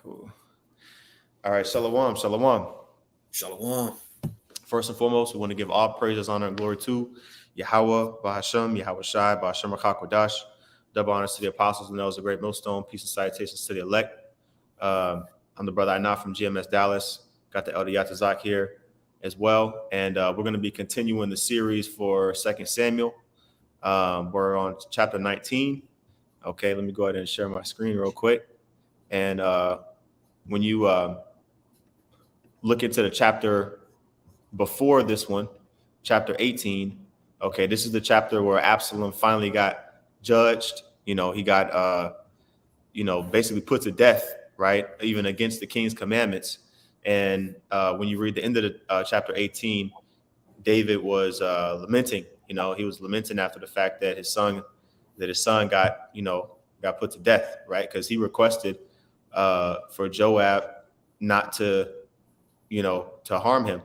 Cool. All right, shalom, shalom. Shalom. First and foremost, we want to give all praises, honor, and glory to Yahweh, Bahashem, Yahweh Shai, Bahashem HaKakodash. Double honors to the apostles and those, the great millstone. Peace and salutations to the elect. I'm the brother Inaf from GMS Dallas. Got the Elder Yatazak here as well. And we're going to be continuing the series for 2 Samuel. We're on chapter 19. Okay, let me go ahead and share my screen real quick. And when you look into the chapter before this one, chapter 18, okay, this is the chapter where Absalom finally got judged. He got, basically put to death, right? Even against the king's commandments. And when you read the end of the chapter 18, David was lamenting. He was lamenting after the fact that his son got put to death, right? Because he requested for Joab not to harm him,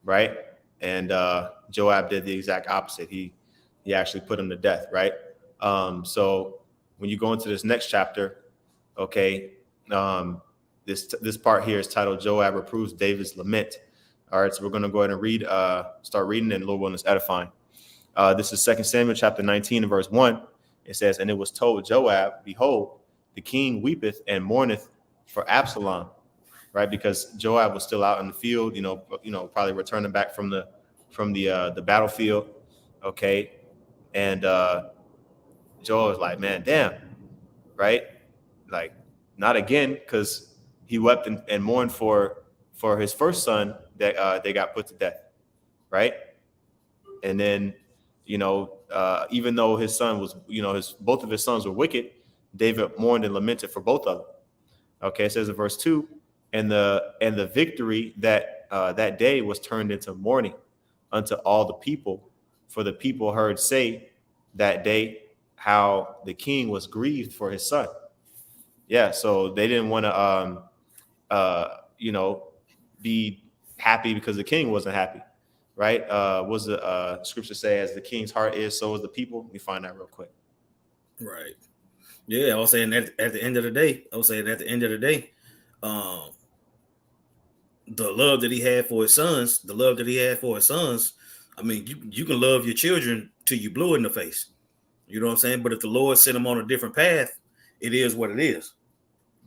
right? And Joab did the exact opposite. He actually put him to death, right? So when you go into this next chapter, okay, this part here is titled Joab Reproves David's Lament. All right, so we're going to go ahead and start reading, and Lord willing is edifying. This is 2 Samuel chapter 19 and verse 1. It says, "And it was told Joab, Behold, the king weepeth and mourneth for Absalom," right? Because Joab was still out in the field, probably returning back from the battlefield. Okay. And Joab was like, man, damn, right? Like, not again, because he wept and mourned for his first son that they got put to death, right? And then, even though his son was, both of his sons were wicked, David mourned and lamented for both of them. Okay, it says in verse 2, and the victory that day was turned into mourning unto all the people, for the people heard say that day how the king was grieved for his son. Yeah, so they didn't want to, be happy because the king wasn't happy, right? Was the scripture say, as the king's heart is, so is the people? Let me find that real quick. Right. Yeah, I was saying that at the end of the day, the love that he had for his sons, I mean, you can love your children till you blue in the face. You know what I'm saying? But if the Lord sent them on a different path, it is what it is.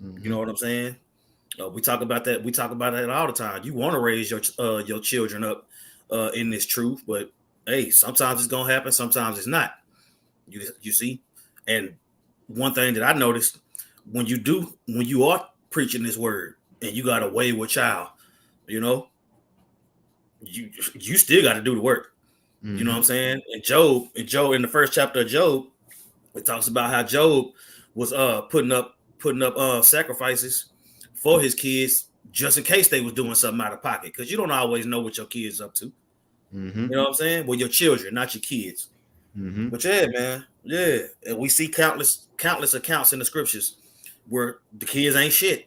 Mm-hmm. You know what I'm saying? We talk about that. We talk about that all the time. You want to raise your children up in this truth, but hey, sometimes it's gonna happen, sometimes it's not. You see? And one thing that I noticed, when you are preaching this word and you got a wayward child, you still got to do the work. Mm-hmm. You know what I'm saying? And Job, in the first chapter of Job, it talks about how Job was putting up sacrifices for his kids just in case they was doing something out of pocket, because you don't always know what your kids up to. Mm-hmm. You know what I'm saying? Well, your children, not your kids. Mm-hmm. But yeah, man, yeah, and we see countless accounts in the scriptures where the kids ain't shit.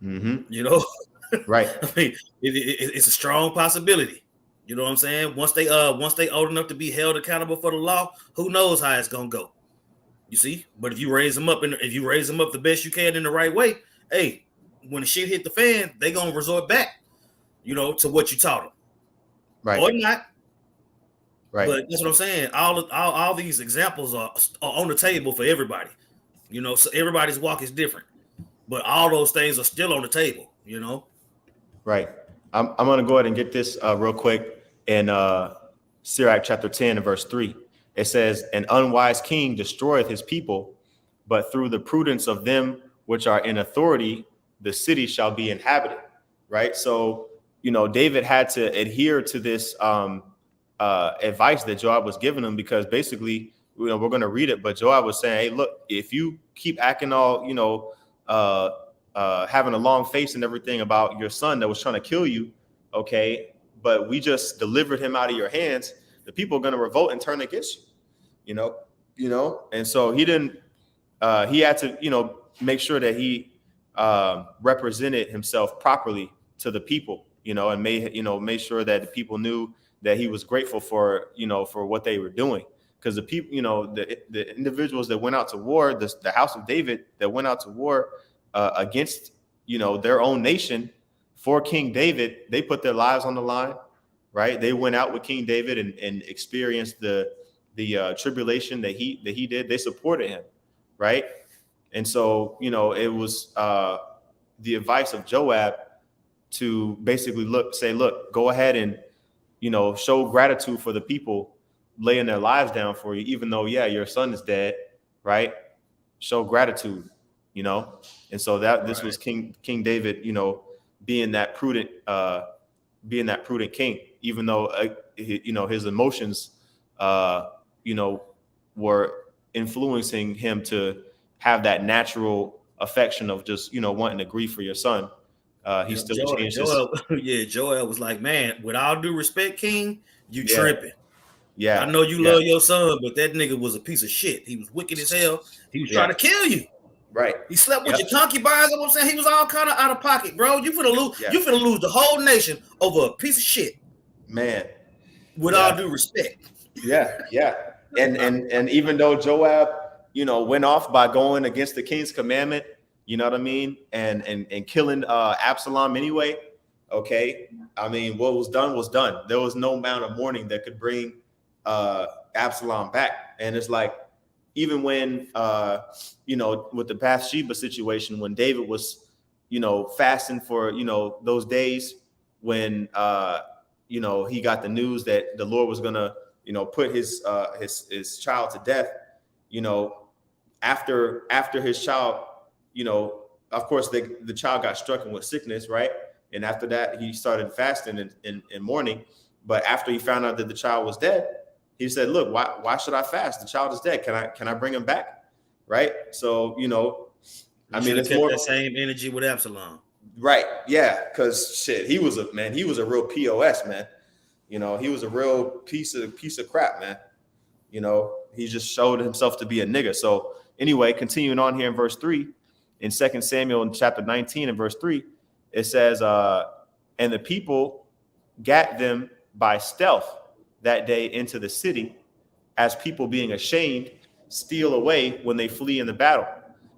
Mm-hmm. Right? I mean, it's a strong possibility. You know what I'm saying? Once they old enough to be held accountable for the law, who knows how it's gonna go? You see? But if you raise them up the best you can in the right way, hey, when the shit hit the fan, they gonna resort back, to what you taught them, right? Or not. Right. But that's what I'm saying. All these examples are on the table for everybody. So everybody's walk is different, but all those things are still on the table. Right. I'm going to go ahead and get this real quick in Sirach chapter 10 and verse 3. It says, "An unwise king destroyeth his people, but through the prudence of them which are in authority, the city shall be inhabited." Right. So, David had to adhere to this advice that Joab was giving him, because basically, we're going to read it, but Joab was saying, hey, look, if you keep acting all, having a long face and everything about your son that was trying to kill you, okay, but we just delivered him out of your hands, the people are going to revolt and turn against you, and so he didn't, he had to, make sure that he represented himself properly to the people, and made sure that the people knew that he was grateful for what they were doing. Because the people, the individuals that went out to war, the house of David that went out to war against, their own nation for King David. They put their lives on the line, right? They went out with King David and experienced the tribulation that he did. They supported him, right? And so, it was the advice of Joab to basically look, go ahead and, show gratitude for the people laying their lives down for you, even though, your son is dead, right? Show gratitude, And so this was King David, being that prudent king, even though, his emotions, were influencing him to have that natural affection of just, wanting to grieve for your son. He still changed Joel was like, man, with all due respect, King, you tripping. Yeah. I know you love your son, but that nigga was a piece of shit. He was wicked as hell. He was trying to kill you. Right. He slept with your concubines. You know what I'm saying? He was all kind of out of pocket, bro. You finna lose. You finna lose the whole nation over a piece of shit. Man. With all due respect. Yeah. And even though Joab, went off by going against the king's commandment, you know what I mean, and killing Absalom anyway. Okay. I mean, what was done was done. There was no amount of mourning that could bring Absalom back. And it's like, even when with the Bathsheba situation, when David was fasting for those days when he got the news that the Lord was gonna put his child to death, after his child, of course the child got stricken with sickness, right? And after that he started fasting and mourning. But after he found out that the child was dead, he said, look, why should I fast? The child is dead. Can I bring him back? Right. So, I mean, it's more that same energy with Absalom. Right. Yeah. Cause shit, he was a real POS, man. He was a real piece of crap, man. He just showed himself to be a nigga. So anyway, continuing on here in verse 3, in 2 Samuel in chapter 19 and verse 3, it says, and the people gat them by stealth that day into the city, as people being ashamed steal away when they flee in the battle,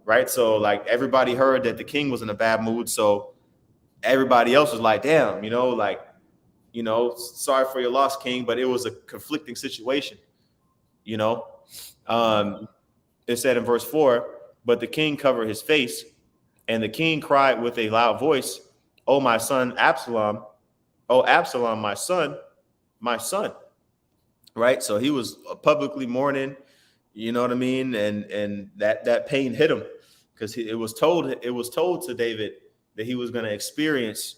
right? So like everybody heard that the king was in a bad mood, so everybody else was like, damn, sorry for your loss, king, but it was a conflicting situation. It said in verse 4, but the king covered his face, and the king cried with a loud voice, "Oh, my son Absalom, oh Absalom, my son, my son." Right. So he was publicly mourning, you know what I mean? And that pain hit him because it was told to David that he was going to experience,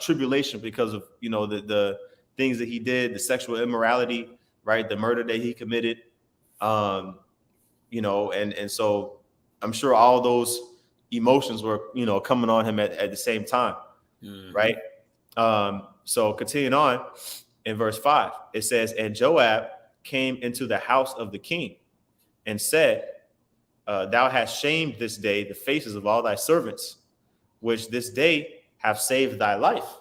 tribulation because of, the things that he did, the sexual immorality, right? The murder that he committed, and so I'm sure all those emotions were, coming on him at the same time. Mm-hmm. Right. So continuing on, in verse 5, it says, and Joab came into the house of the king and said, thou hast shamed this day the faces of all thy servants, which this day have saved thy life,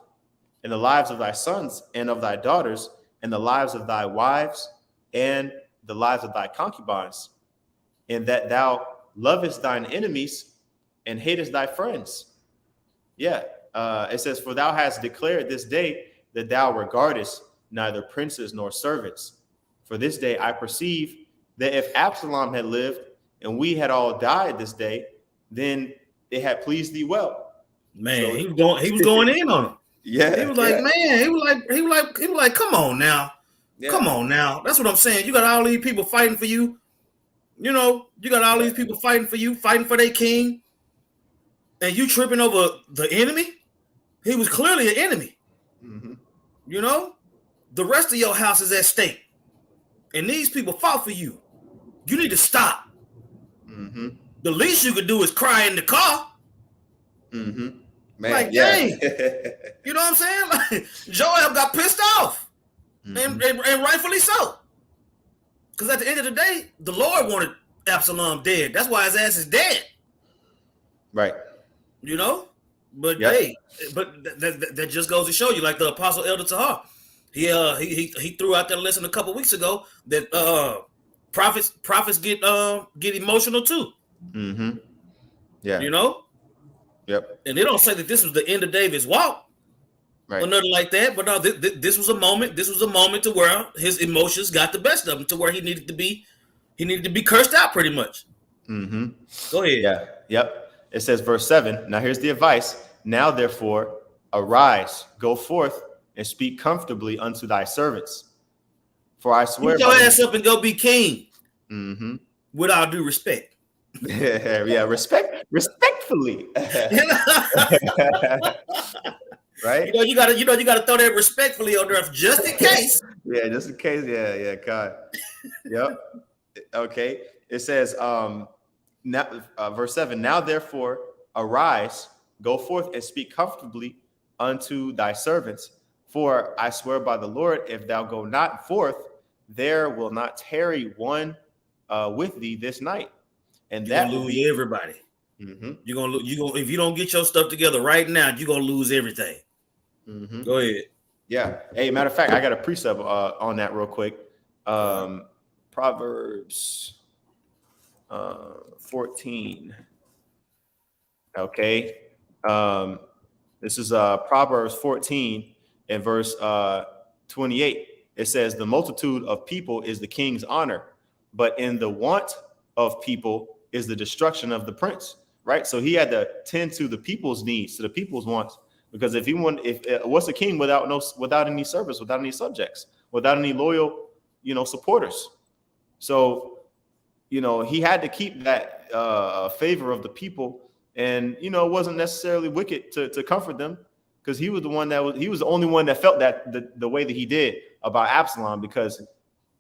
and the lives of thy sons and of thy daughters, and the lives of thy wives, and the lives of thy concubines, and that thou lovest thine enemies and hatest thy friends. Yeah. It says, for thou hast declared this day that thou regardest neither princes nor servants. For this day I perceive that if Absalom had lived and we had all died this day, then it had pleased thee well. Man, so, he was going in on him. Yeah. He was like, man, he was like, come on now. Yeah. Come on now. That's what I'm saying. You got all these people fighting for you. You got all these people fighting for you, fighting for their king. And you tripping over the enemy? He was clearly an enemy. Mm-hmm. The rest of your house is at stake. And these people fought for you. You need to stop. Mm-hmm. The least you could do is cry in the car. Mm-hmm. Man, like, dang. You know what I'm saying? Like, Joab got pissed off. Mm-hmm. And rightfully so. Because at the end of the day, the Lord wanted Absalom dead. That's why his ass is dead. Right. But hey, but that just goes to show you, like the Apostle Elder Tahar, he threw out that lesson a couple weeks ago that prophets get emotional too. Mm-hmm. Yeah. Yep. And they don't say that this was the end of David's walk Right. or nothing like that. But no, this was a moment. This was a moment to where his emotions got the best of him, to where he needed to be cursed out pretty much. Mm-hmm. Go ahead. Yeah. Yep. It says, verse 7. Now here's the advice. Now, therefore, arise, go forth, and speak comfortably unto thy servants. For I swear Get your by ass up and go be king. Mm-hmm. With all due respect. Yeah, respectfully. Right? You gotta throw that respectfully on there just in case. Yeah, just in case. Yeah, God. Yep. Okay. It says, now, verse 7. Now, therefore, arise, go forth, and speak comfortably unto thy servants. For I swear by the Lord, if thou go not forth, there will not tarry one with thee this night. And you're that gonna will lose be everybody. Mm-hmm. You're gonna if you don't get your stuff together right now, you're gonna lose everything. Mm-hmm. Go ahead. Yeah. Hey, matter of fact, I got a precept on that real quick. Proverbs 14. Okay. This is Proverbs 14 and verse 28. It says, the multitude of people is the king's honor, but in the want of people is the destruction of the prince. Right. So he had to tend to the people's needs, to the people's wants. Because if what's a king without any service, without any subjects, without any loyal, supporters? So, he had to keep that favor of the people, and it wasn't necessarily wicked to comfort them, because he was the only one that felt that the way that he did about Absalom, because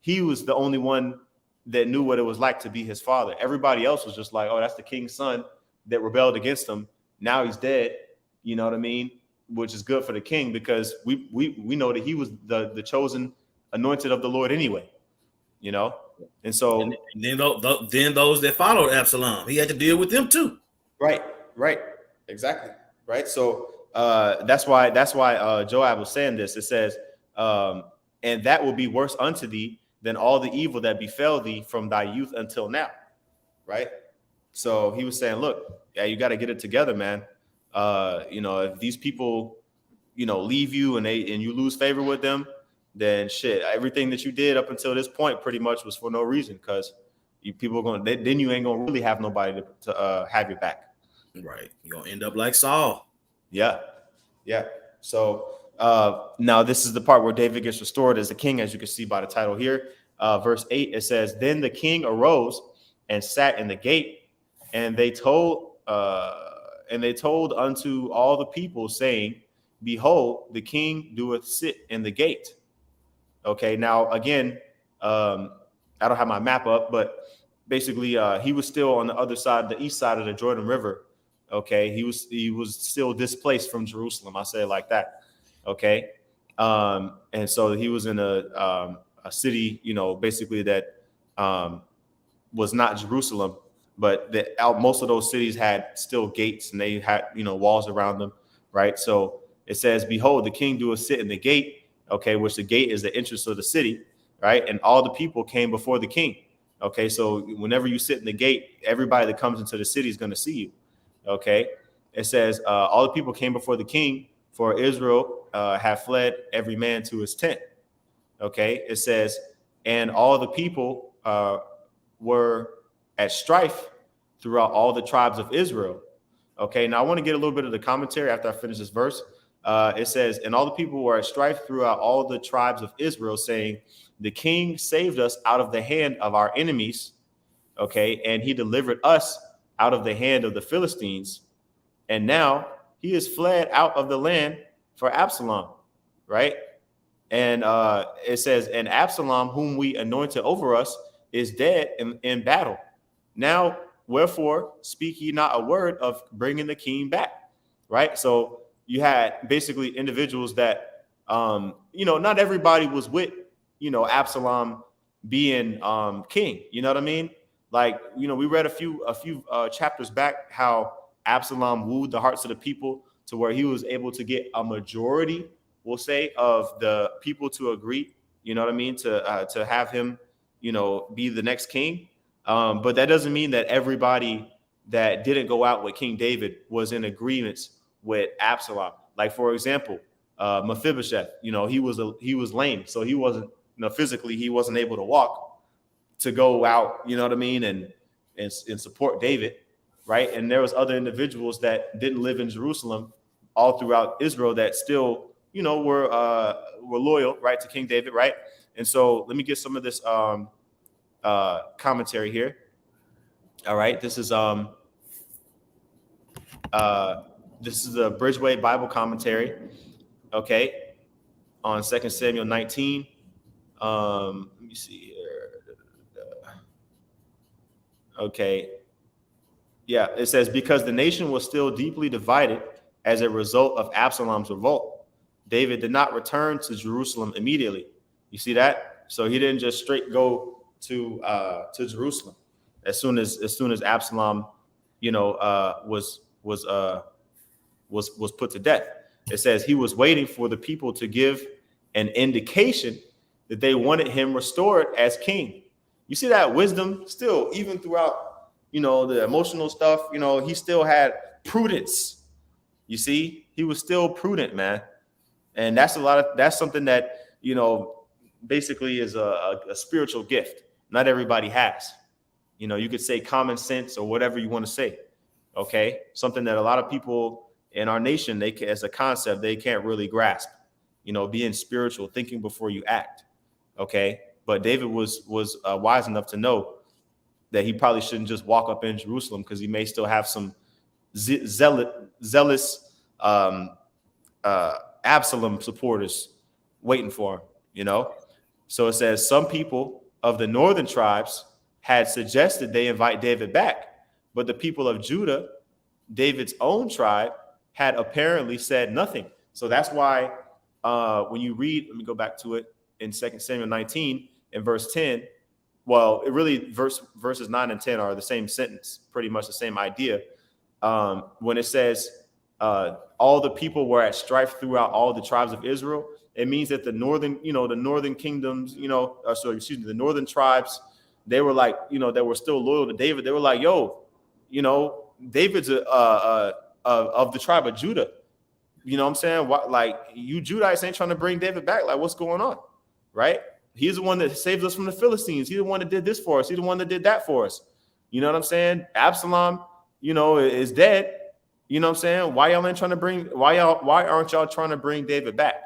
he was the only one that knew what it was like to be his father. Everybody else was just like, oh, that's the king's son that rebelled against him. Now he's dead. You know what I mean? Which is good for the king, because we know that he was the chosen anointed of the Lord anyway, and so and then those that followed Absalom, he had to deal with them too. Right, exactly, right. So that's why Joab was saying this. It says, and that will be worse unto thee than all the evil that befell thee from thy youth until now, right? So he was saying, look, yeah, you got to get it together, man. If these people, leave you and you lose favor with them, then shit, everything that you did up until this point pretty much was for no reason, because people are going to, then you ain't going to really have nobody to have your back. Right. You're going to end up like Saul. Yeah. So now this is the part where David gets restored as the king, as you can see by the title here. Verse 8, it says, then the king arose and sat in the gate, and they told unto all the people, saying, behold, the king doeth sit in the gate. Okay, now again, I don't have my map up, but basically he was still on the other side, the east side of the Jordan River. Okay, he was still displaced from Jerusalem. I say it like that. Okay, and so he was in a city, basically that was not Jerusalem, but most of those cities had still gates, and they had walls around them, right? So it says, behold, the king doeth sit in the gate. Okay, which the gate is the entrance of the city, right? And all the people came before the king. Okay, so whenever you sit in the gate, everybody that comes into the city is going to see you. Okay, it says all the people came before the king, for Israel had fled every man to his tent. Okay, it says, and all the people were at strife throughout all the tribes of Israel. Okay, now I want to get a little bit of the commentary after I finish this verse. It says, and all the people were at strife throughout all the tribes of Israel, saying, the king saved us out of the hand of our enemies. Okay, and he delivered us out of the hand of the Philistines. And now he is fled out of the land for Absalom, right? And it says, and Absalom, whom we anointed over us, is dead in battle. Now, wherefore speak ye not a word of bringing the king back, right? So you had basically individuals that, not everybody was with, Absalom being king. You know what I mean? Like, we read a few chapters back how Absalom wooed the hearts of the people to where he was able to get a majority, we'll say, of the people to agree, you know what I mean, to have him, be the next king. But that doesn't mean that everybody that didn't go out with King David was in agreements with Absalom. Like, for example, Mephibosheth, he was lame, so he wasn't, physically he wasn't able to walk to go out, you know what I mean, and support David, right? And there was other individuals that didn't live in Jerusalem all throughout Israel that still, were loyal, right, to King David, right? And so let me get some of this commentary here. All right, this is the Bridgeway Bible commentary, okay, on 2 Samuel 19. Let me see here. Okay. Yeah, it says, because the nation was still deeply divided as a result of Absalom's revolt, David did not return to Jerusalem immediately. You see that? So he didn't just straight go to Jerusalem as soon as Absalom, was put to death. It says he was waiting for the people to give an indication that they wanted him restored as king. You see that wisdom still, even throughout, the emotional stuff, he still had prudence. You see, he was still prudent, man. And that's something that, basically is a spiritual gift. Not everybody has. You could say common sense or whatever you want to say. Okay. Something that a lot of people in our nation, as a concept, they can't really grasp, being spiritual, thinking before you act. Okay. But David was wise enough to know that he probably shouldn't just walk up in Jerusalem, because he may still have some zealous Absalom supporters waiting for him, So it says some people of the northern tribes had suggested they invite David back, but the people of Judah, David's own tribe, had apparently said nothing. So that's why when you read, let me go back to it in 2 Samuel 19 in verse 10. Well, it really verses 9 and 10 are the same sentence, pretty much the same idea. When it says all the people were at strife throughout all the tribes of Israel, it means that the northern kingdoms, the northern tribes, they were like, that were still loyal to David. They were like, yo, David's of the tribe of Judah. You know what I'm saying? Like, you Judites ain't trying to bring David back. Like, what's going on? Right? He's the one that saved us from the Philistines. He's the one that did this for us. He's the one that did that for us. You know what I'm saying? Absalom, is dead. You know what I'm saying? Why aren't y'all trying to bring David back?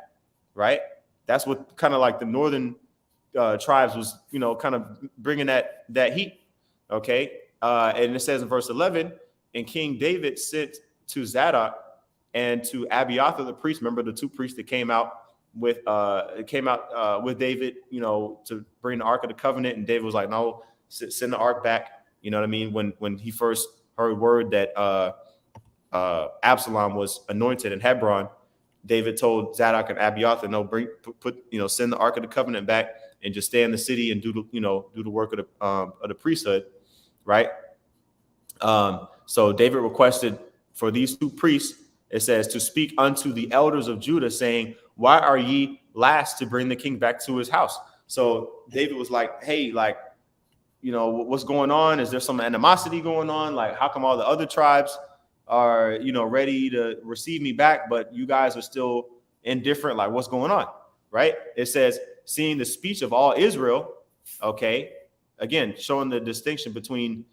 Right? That's what kind of like the northern tribes was, kind of bringing that heat. Okay. And it says in verse 11, and King David sent to Zadok and to Abiathar the priest. Remember the two priests that came out with David, to bring the Ark of the Covenant. And David was like, no, send the Ark back. You know what I mean? When he first heard word that Absalom was anointed in Hebron, David told Zadok and Abiathar, no, send the Ark of the Covenant back and just stay in the city and do the work of the priesthood, right? So David requested for these two priests, it says, to speak unto the elders of Judah, saying, why are ye last to bring the king back to his house? So David was like, hey, like, what's going on? Is there some animosity going on? Like, how come all the other tribes are, ready to receive me back, but you guys are still indifferent? Like, what's going on? Right? It says, seeing the speech of all Israel, okay, again, showing the distinction between,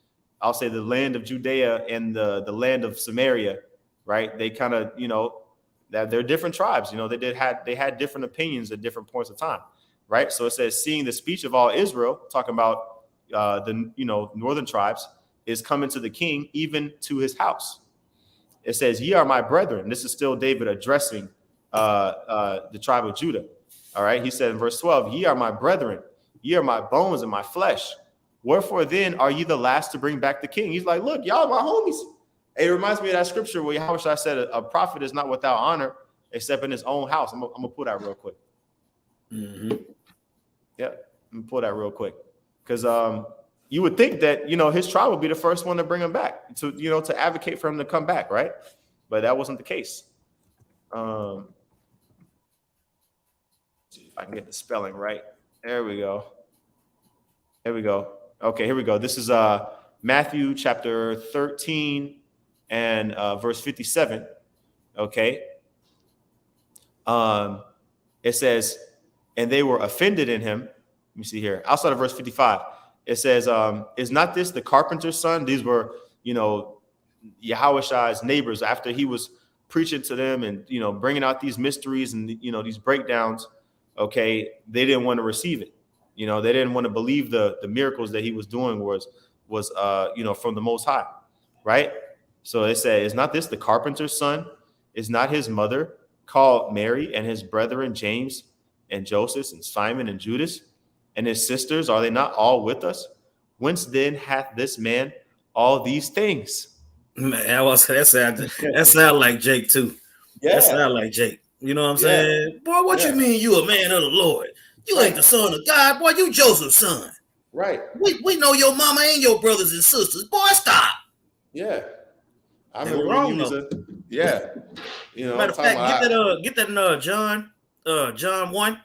I'll say, the land of Judea and the land of Samaria, right? They kind of, that they're different tribes. They had different opinions at different points of time, right? So it says, seeing the speech of all Israel, talking about the northern tribes, is coming to the king, even to his house. It says, ye are my brethren. This is still David addressing the tribe of Judah. All right. He said in verse 12, ye are my brethren. Ye are my bones and my flesh. Wherefore then are ye the last to bring back the king? He's like, look, y'all my homies. It reminds me of that scripture where Yahushua said a prophet is not without honor except in his own house. I'm gonna pull that real quick. Mm-hmm. Yeah, I'm gonna pull that real quick. Because you would think that, his tribe would be the first one to bring him back, to advocate for him to come back, right? But that wasn't the case. See if I can get the spelling right. There we go. Okay, here we go. This is Matthew chapter 13 and verse 57. Okay. It says, and they were offended in him. Let me see here. Outside of verse 55, it says, is not this the carpenter's son? These were, Yahushai's neighbors after he was preaching to them and, bringing out these mysteries and, these breakdowns. Okay. They didn't want to receive it. They didn't want to believe the miracles that he was doing was from the Most High. Right. So it said, is not this the carpenter's son? Is not his mother called Mary, and his brethren James and Joseph and Simon and Judas and his sisters? Are they not all with us? Whence then hath this man all these things? Man, that sound like Jake too. Yeah. That sound like Jake. You know what I'm saying? Boy, what you mean you a man of the Lord? You ain't the son of God. Boy, you Joseph's son. Right. We know your mama and your brothers and sisters. Boy, stop. Yeah. I remember when you was matter of fact, get that in John 1.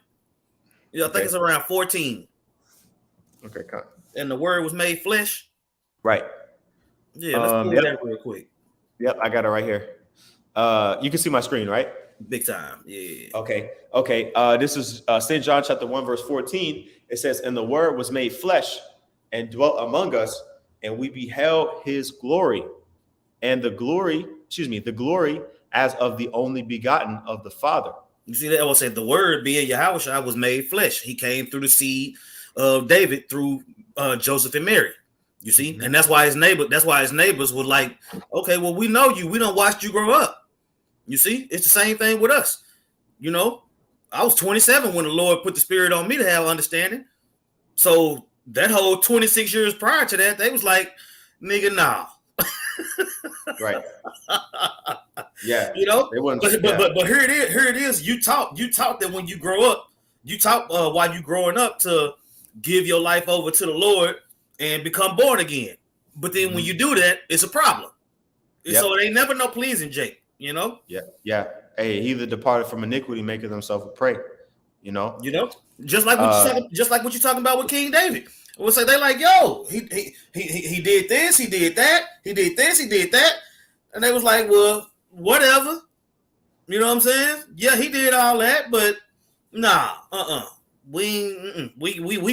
Yeah, I think it's around 14. Okay, come. And the word was made flesh. Right. Yeah, let's pull that real quick. Yep, I got it right here. You can see my screen, right? Big time. Yeah. Okay. This is St. John chapter 1, verse 14. It says, and the word was made flesh and dwelt among us, and we beheld his glory. And the glory as of the only begotten of the Father. You see that? I will say the word being Yahushua was made flesh. He came through the seed of David through Joseph and Mary. You see, and that's why his neighbors were like, okay, well, we know you. We don't watch you grow up. You see, it's the same thing with us. I was 27 when the Lord put the spirit on me to have understanding. So that whole 26 years prior to that, they was like, nigga, nah. Right. Yeah. But here it is. You taught that when you grow up, you taught while you growing up to give your life over to the Lord and become born again. But then when you do that, it's a problem. So it ain't never no pleasing, Jake. Yeah. Hey, he that departed from iniquity maketh himself a prey. Just like what you're talking about with King David. We'll say they like, yo, he did this, he did that, he did this, he did that, and they was like, well, whatever. You know what I'm saying? Yeah, he did all that, but nah, we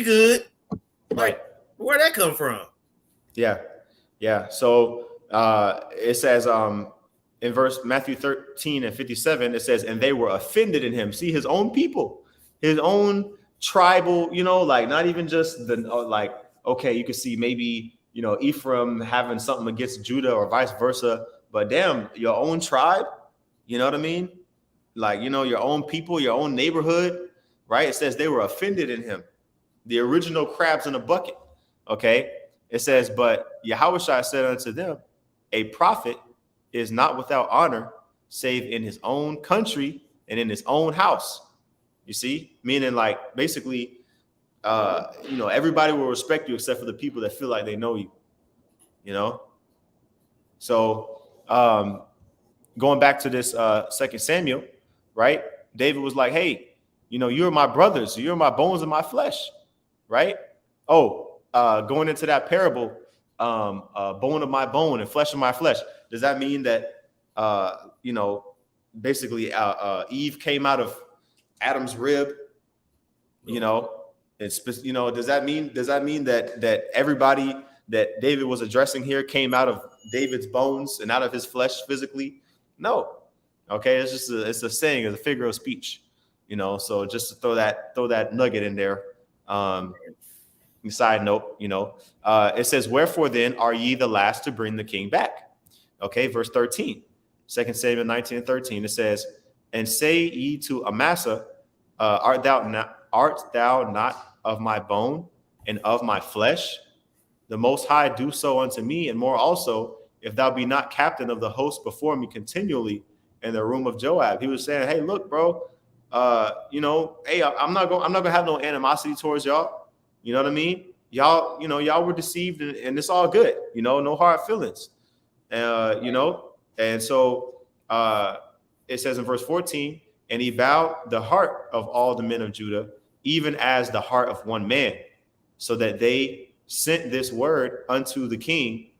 good. Right. Where'd that come from? Yeah. So it says in verse Matthew 13 and 57, it says, and they were offended in him. See, his own people, his own tribal, like not even just okay, you could see maybe, Ephraim having something against Judah or vice versa, but damn, your own tribe, you know what I mean? Like, your own people, your own neighborhood, right? It says they were offended in him. The original crabs in a bucket. Okay. It says, but Yahushua said unto them, a prophet is not without honor, save in his own country and in his own house. You see, meaning like basically, everybody will respect you except for the people that feel like they know you, So going back to this 2 Samuel, right? David was like, hey, you're my brothers. You're my bones and my flesh, right? Going into that parable, bone of my bone and flesh of my flesh. Does that mean that, basically Eve came out of Adam's rib, does that mean that everybody that David was addressing here came out of David's bones and out of his flesh physically? No. Okay. It's a saying, it's a figure of speech, so just to throw that nugget in there. Side note, it says, wherefore then are ye the last to bring the king back? Okay. Verse 13, 2 Samuel 19 and 13, it says, and say ye to Amasa, art thou not of my bone and of my flesh? The Most High do so unto me, and more also, if thou be not captain of the host before me continually in the room of Joab. He was saying, hey, look, bro, hey, I'm not gonna have no animosity towards y'all. You know what I mean? Y'all were deceived, and it's all good. No hard feelings. And so it says in verse 14, and he bowed the heart of all the men of Judah, even as the heart of one man, so that they sent this word unto the king,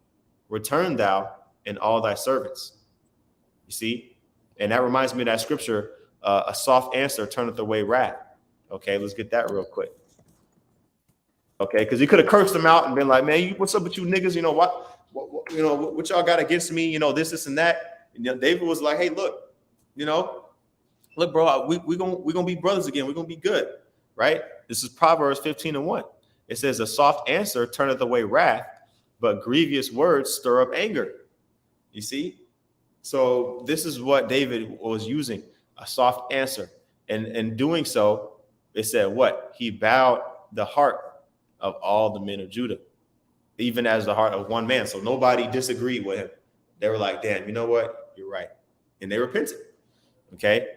return thou and all thy servants. You see? And that reminds me of that scripture, a soft answer turneth away wrath. Okay, let's get that real quick. Okay, because he could have cursed them out and been like, man, what's up with you niggas? You know, what y'all got against me? You know, this and that. And David was like, hey, look, look, bro, we're gonna be brothers again. We're gonna be good, right? This is Proverbs 15:1. It says, a soft answer turneth away wrath, but grievous words stir up anger. You see? So this is what David was using, a soft answer. And in doing so, it said what? He bowed the heart of all the men of Judah, even as the heart of one man. So nobody disagreed with him. They were like, damn, you know what? You're right. And they repented. Okay.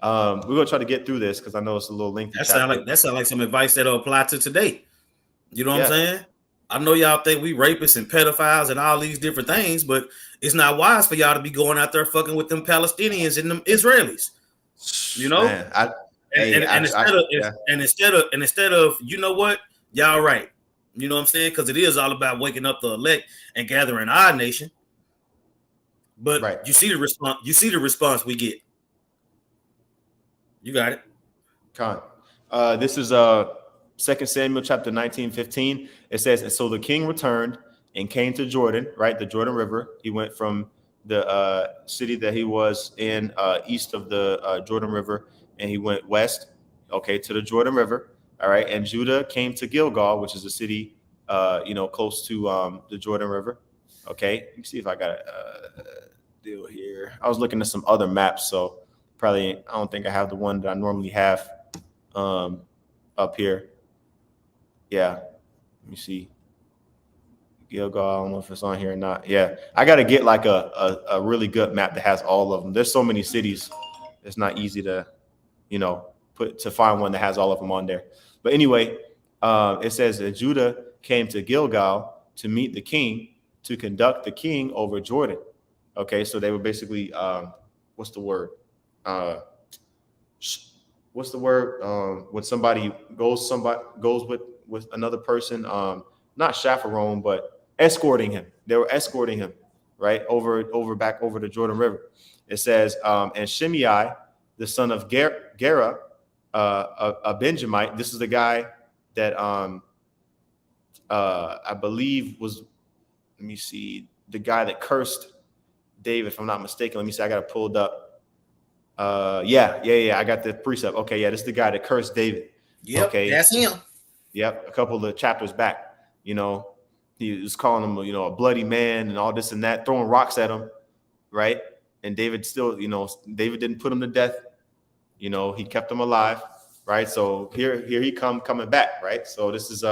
We're going to try to get through this because I know it's a little lengthy. That sound like some advice that'll apply to today. You know what I'm saying? I know y'all think we rapists and pedophiles and all these different things, but it's not wise for y'all to be going out there fucking with them Palestinians and them Israelis. You know? Man, instead of, you know what? Y'all right. You know what I'm saying? Because it is all about waking up the elect and gathering our nation. But you see the response. You see the response we get. You got it. Con. This is 2 Samuel chapter 19:15. It says, and so the king returned and came to Jordan, right? The Jordan River. He went from the city that he was in east of the Jordan River, and he went west, okay, to the Jordan River. All right. And Judah came to Gilgal, which is a city, close to the Jordan River. Okay. Let me see if I got a deal here. I was looking at some other maps, so probably I don't think I have the one that I normally have up here. Yeah. Let me see. Gilgal, I don't know if it's on here or not. Yeah. I got to get like a really good map that has all of them. There's so many cities. It's not easy to, to find one that has all of them on there. But anyway, it says that Judah came to Gilgal to meet the king, to conduct the king over Jordan. Okay, so they were basically, what's the word? When somebody goes with another person, not chaperone, but escorting him. They were escorting him, right, back over the Jordan River. It says, and Shimei, the son of Gera, a Benjamite. This is the guy that I believe was, let me see, the guy that cursed David, if I'm not mistaken. Let me see, I got it pulled up. Yeah, I got the precept. Okay, yeah, this is the guy that cursed David. Yep, okay, that's him. Yep, a couple of the chapters back. He was calling him, a bloody man and all this and that, throwing rocks at him, right? And David still, David didn't put him to death. He kept him alive, right? So here he coming back, right? So this is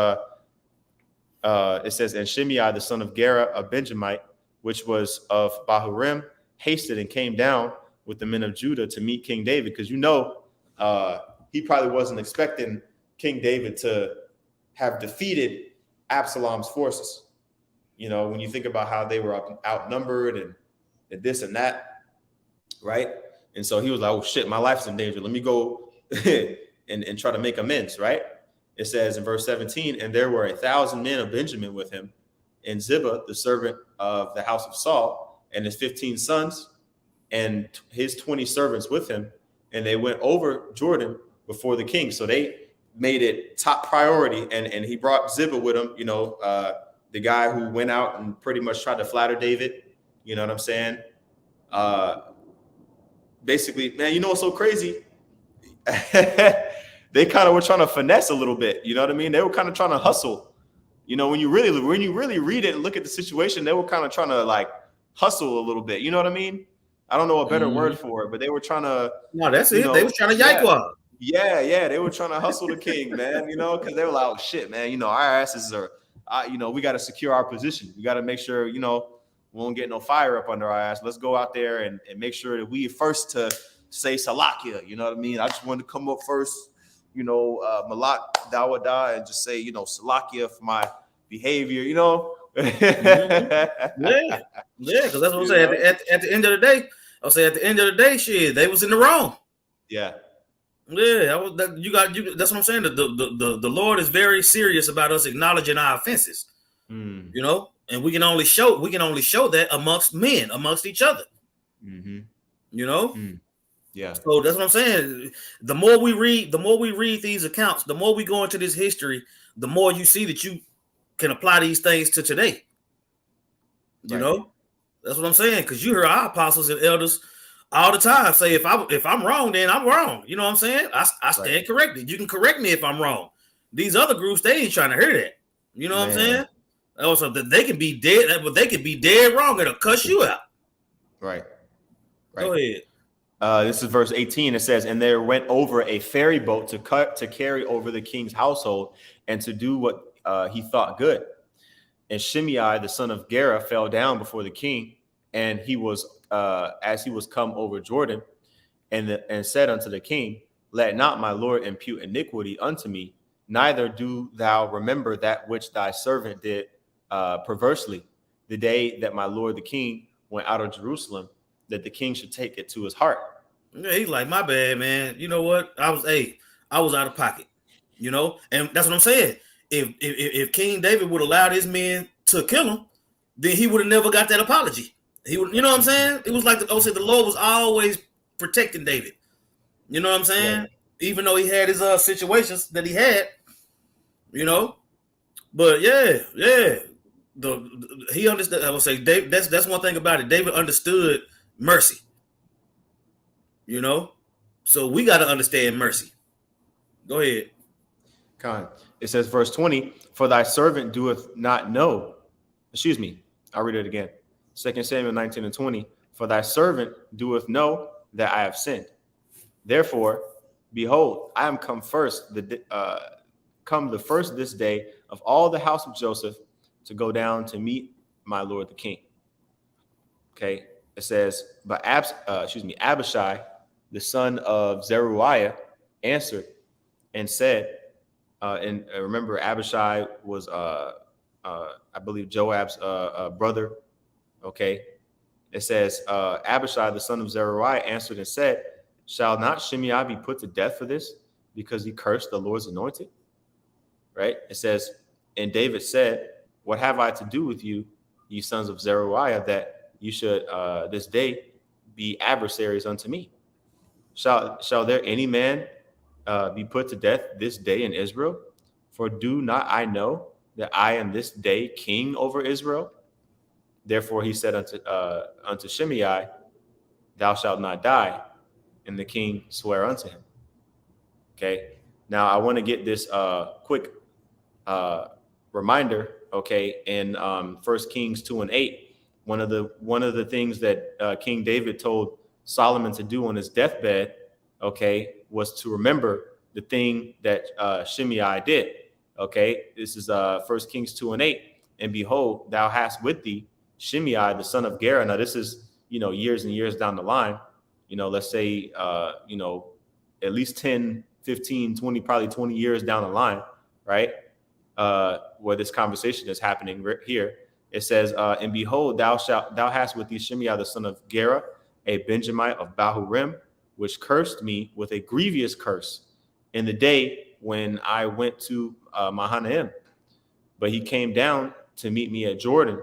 it says, and Shimei, the son of Gera, a Benjamite, which was of Bahurim, hasted and came down with the men of Judah to meet King David, because he probably wasn't expecting King David to have defeated Absalom's forces. When you think about how they were outnumbered and this and that, right? And so he was like, oh shit, my life's in danger. Let me go and try to make amends, right? It says in verse 17, and there were 1,000 men of Benjamin with him, and Ziba, the servant of the house of Saul, and his 15 sons, and his 20 servants with him. And they went over Jordan before the king. So they made it top priority. And he brought Ziba with him, the guy who went out and pretty much tried to flatter David. You know what I'm saying? Basically, man, what's so crazy? They kind of were trying to finesse a little bit. You know what I mean? They were kind of trying to hustle. When you really read it and look at the situation, they were kind of trying to like hustle a little bit. You know what I mean? I don't know a better word for it, but they were trying to. No, that's it. They were trying to yankwad. Yeah. They were trying to hustle the king, man. Because they were like, oh shit, man. Our asses are, we got to secure our position. We got to make sure, we won't get no fire up under our ass. Let's go out there and make sure that we first to say Salakia. You know what I mean? I just wanted to come up first, Malak Dawada, and just say, Salakia for my behavior, Mm-hmm. Yeah, because that's what I'm saying. At the end of the day, shit, they was in the wrong. Yeah. Yeah, that's what I'm saying. The Lord is very serious about us acknowledging our offenses. Mm. You know, and we can only show that amongst men, amongst each other. Mm-hmm. You know, Yeah. so that's what I'm saying. The more we read these accounts, the more we go into this history, the more you see that you can apply these things to today. You Right. know, that's what I'm saying. Because you hear our apostles and elders all the time say, if I'm wrong, then I'm wrong. You know what I'm saying? I stand corrected. You can correct me if I'm wrong. These other groups, they ain't trying to hear that. You know what I'm saying? Also, they can be dead, but they can be dead wrong. It'll cuss you out. Right. Go ahead. This is verse 18. It says, "And there went over a ferry boat to carry over the king's household and to do what he thought good. And Shimei, the son of Gera, fell down before the king, and he was as he was come over Jordan, and said unto the king, Let not my lord impute iniquity unto me, neither do thou remember that which thy servant did perversely, the day that my lord the king went out of Jerusalem, that the king should take it to his heart." Yeah, he's like, my bad, man. You know what? I was out of pocket. You know, and that's what I'm saying. If King David would allow his men to kill him, then he would have never got that apology. He would, you know what I'm saying? It was like the Lord was always protecting David. You know what I'm saying? Right. Even though he had his situations that he had, you know. But yeah. He understood. I would say David, that's one thing about it. David understood mercy. You know, so we got to understand mercy. Go ahead. It says, verse 20, "For thy servant doeth not know." Excuse me, I'll read it again. 2 Samuel 19 and 20. "For thy servant doeth know that I have sinned. Therefore, behold, I am come the first this day of all the house of Joseph to go down to meet my lord the king." Okay. It says, "But Abishai, the son of Zeruiah, answered and said," and remember, Abishai was, I believe, Joab's brother. Okay. It says, "Abishai, the son of Zeruiah, answered and said, Shall not Shimei be put to death for this, because he cursed the Lord's anointed?" Right. It says, "And David said, What have I to do with you, ye sons of Zeruiah, that you should this day be adversaries unto me? Shall there any man be put to death this day in Israel? For do not I know that I am this day king over Israel? Therefore he said unto Shimei, Thou shalt not die. And the king sware unto him." Okay. Now I want to get this quick reminder. Okay, in 1 Kings 2 and 8, one of the things that King David told Solomon to do on his deathbed, okay, was to remember the thing that Shimei did. Okay, this is 1 Kings 2 and 8. "And behold, thou hast with thee Shimei, the son of Gera." Now this is, years and years down the line. Let's say, at least 10, 15, 20, probably 20 years down the line, right? Where this conversation is happening here. It says, "And behold, thou hast with thee Shimei, the son of Gera, a Benjamite of Bahurim, which cursed me with a grievous curse in the day when I went to Mahanaim. But he came down to meet me at Jordan,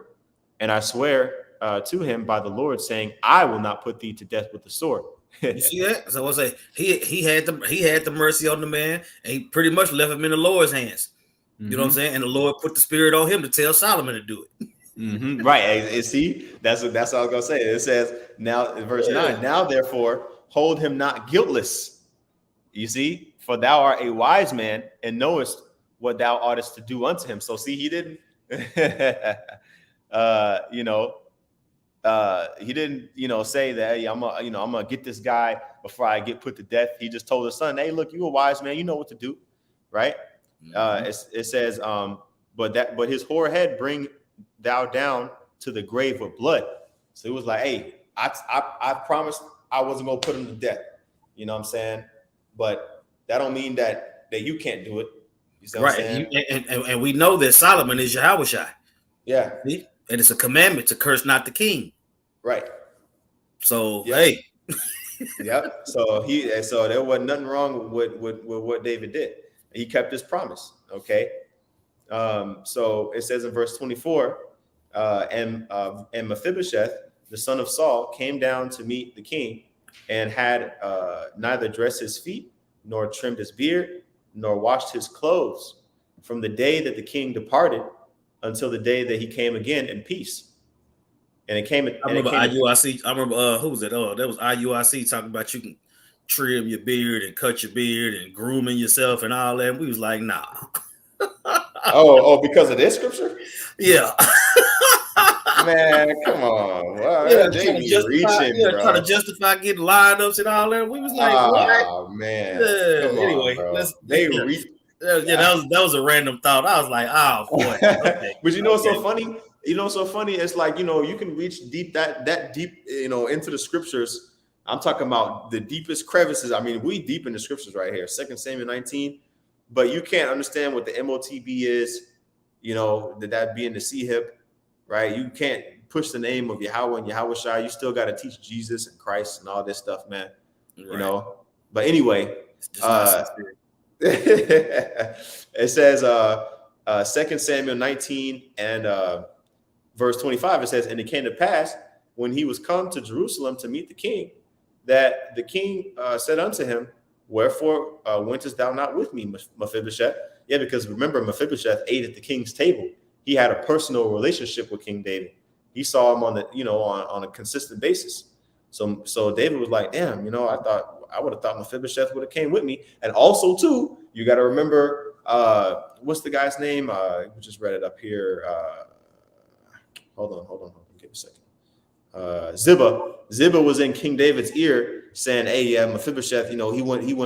and I swear to him by the Lord, saying, I will not put thee to death with the sword." You see that? So I was like, he had the mercy on the man, and he pretty much left him in the Lord's hands. You know what I'm saying? And the Lord put the spirit on him to tell Solomon to do it. Right. And see, that's what I was gonna say. It says now in verse 9, "Now therefore hold him not guiltless. You see, for thou art a wise man and knowest what thou oughtest to do unto him." So see, he didn't he didn't, say that, "Hey, I'm gonna get this guy before I get put to death." He just told his son, "Hey, look, you a wise man, you know what to do." Right. It says, but his hoar head bring thou down to the grave with blood. So he was like, "Hey, I promised I wasn't gonna put him to death." You know what I'm saying? But that don't mean that you can't do it. You see what I'm saying? And we know that Solomon is Yahushua. Yeah. See? And it's a commandment to curse not the king. Right. So Yeah. hey, Yep. So there wasn't nothing wrong with what David did. He kept his promise. Okay. So it says in verse 24, and Mephibosheth, the son of Saul, came down to meet the king, and had neither dressed his feet, nor trimmed his beard, nor washed his clothes, from the day that the king departed until the day that he came again in peace. And it came. I And it remember came. IUIC. I remember who was it? Oh, that was IUIC talking about you can trim your beard and cut your beard and grooming yourself and all that. And we was like, nah. Because of this scripture? Yeah. Man, come on. Well, Yeah, they be reaching, trying to bro. justify getting lineups and all that. We was like, what? Oh man. Yeah. Come on, Anyway, bro. They reach. that was a random thought. I was like, oh boy. Okay. But you know what's so funny? You know what's so funny? It's like, you can reach deep that deep, into the scriptures. I'm talking about the deepest crevices. I mean, we deep in the scriptures right here, 2 Samuel 19. But you can't understand what the MOTB is, that being the C hip, right? You can't push the name of Yahweh and Yahweh Shai. You still got to teach Jesus and Christ and all this stuff, man. Right. But anyway, it says 2 Samuel 19 and verse 25, it says, and it came to pass when he was come to Jerusalem to meet the king, that the king said unto him, wherefore wentest thou not with me, Mephibosheth? Yeah, because remember, Mephibosheth ate at the king's table. He had a personal relationship with King David. He saw him on a consistent basis. So David was like, damn, I would have thought Mephibosheth would have came with me. And also, too, you got to remember, what's the guy's name? We just read it up here. Hold on. Give me a second. Ziba was in King David's ear saying, hey, yeah, Mephibosheth, he went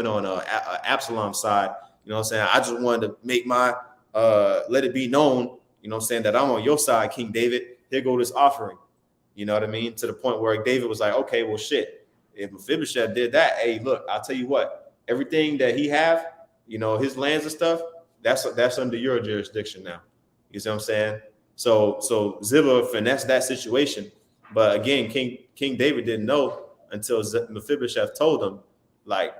on Absalom's side. You know what I'm saying? I just wanted to make let it be known, that I'm on your side, King David. Here go this offering. You know what I mean? To the point where David was like, okay, well, shit. If Mephibosheth did that, hey, look, I'll tell you what, everything that he have, his lands and stuff, that's under your jurisdiction now. You see what I'm saying? So Ziba finessed that situation. But again, King David didn't know until Mephibosheth told him, well,